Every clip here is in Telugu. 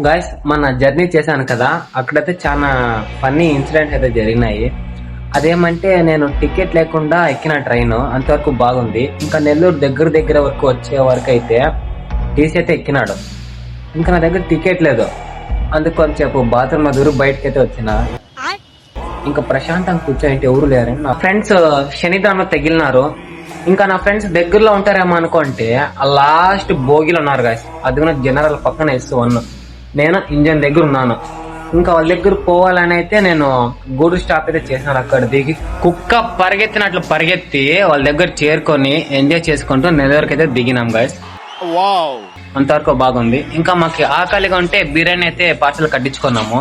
గాయస్ మన జర్నీ చేశాను కదా, అక్కడైతే చాలా ఫన్నీ ఇన్సిడెంట్స్ అయితే జరిగినాయి. అదేమంటే నేను టికెట్ లేకుండా ఎక్కిన ట్రైన్ అంతవరకు బాగుంది. ఇంకా నెల్లూరు దగ్గర వరకు వచ్చే వరకు అయితే టీసీ అయితే ఎక్కినాడు. ఇంకా నా దగ్గర టికెట్ లేదు. అందుకు కొంచెంసేపు బాత్రూమ్ దూరు బయటకి అయితే వచ్చిన. ఇంకా ప్రశాంతంగా కూర్చోంటే ఎవరు లేరు. నా ఫ్రెండ్స్ శనిదానంలో తగిలినారు. ఇంకా నా ఫ్రెండ్స్ దగ్గరలో ఉంటారేమో అనుకుంటే ఆ లాస్ట్ బోగిలో ఉన్నారు గాయస్. అది కూడా జనరల్ పక్కన S1. నేను ఇంజన్ దగ్గర ఉన్నాను. ఇంకా వాళ్ళ దగ్గర పోవాలని అయితే నేను గూడు స్టాప్ అయితే చేసినాను. అక్కడ దిగి కుక్క పరిగెత్తినట్లు పరిగెత్తి వాళ్ళ దగ్గర చేరుకొని ఎంజాయ్ చేసుకుంటూ నెల్లూరుకి అయితే దిగినాం గాయస్. అంతవరకు బాగుంది. ఇంకా మాకు ఆకలిగా ఉంటే బిర్యానీ అయితే పార్సల్ కట్టించుకున్నాము.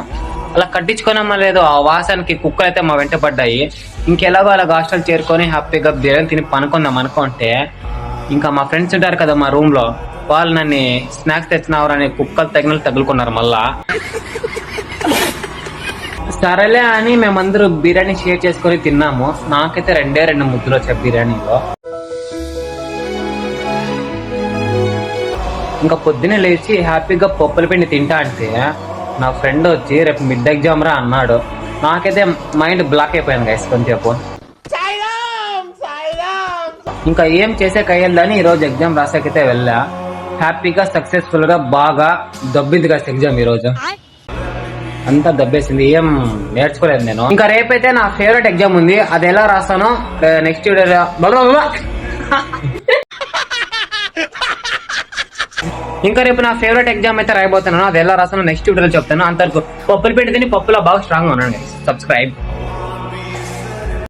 అలా కట్టించుకున్నామో లేదో ఆ వాసనకి కుక్కలు అయితే మా వెంట పడ్డాయి. ఇంకెలాగో అలా హాస్టల్ చేరుకొని హ్యాపీగా బిర్యానీ తిని పనుకుందాం అనుకుంటే ఇంకా మా ఫ్రెండ్స్ ఉంటారు కదా మా రూమ్ లో, వాళ్ళు నన్ను స్నాక్స్ తెచ్చినవరని కుక్కలు తగినట్లు తగులుకున్నారు. మళ్ళా సరేలే అని మేమందరూ బిర్యానీ షేర్ చేసుకొని తిన్నాము. నాకైతే 2 ముద్దలు వచ్చాయి బిర్యానీలో. ఇంకా పొద్దునే లేచి హ్యాపీగా పప్పుల పిండి తింటా అంటే నా ఫ్రెండ్ వచ్చి రేపు మిడ్ ఎగ్జామ్ రా అన్నాడు. నాకైతే మైండ్ బ్లాక్ అయిపోయాను గైస్ కొంచెంసేపు. ఇంకా ఏం చేసే కయ్యల్దని ఈరోజు ఎగ్జామ్ రాసాకైతే వెళ్ళా. హ్యాపీగా సక్సెస్ఫుల్ గా బాగా దబ్బింది గైస్ ఎగ్జామ్. ఈరోజు అంతా దబ్బేసింది, ఏం నేర్చుకోలేదు నేను. ఇంకా రేపైతే నా ఫేవరెట్ ఎగ్జామ్ ఉంది. అది ఎలా రాస్తానో నెక్స్ట్ వీడియో ఇంకా రేపు నా ఫేవరెట్ ఎగ్జామ్ అయితే రాయబోతున్నాను. అది ఎలా రాస్తానో నెక్స్ట్ వీడియోలో చెప్తాను. అంతవరకు పప్పులు పెట్టి తిని పప్పులో బాగా స్ట్రాంగ్ ఉన్నాను. సబ్స్క్రైబ్.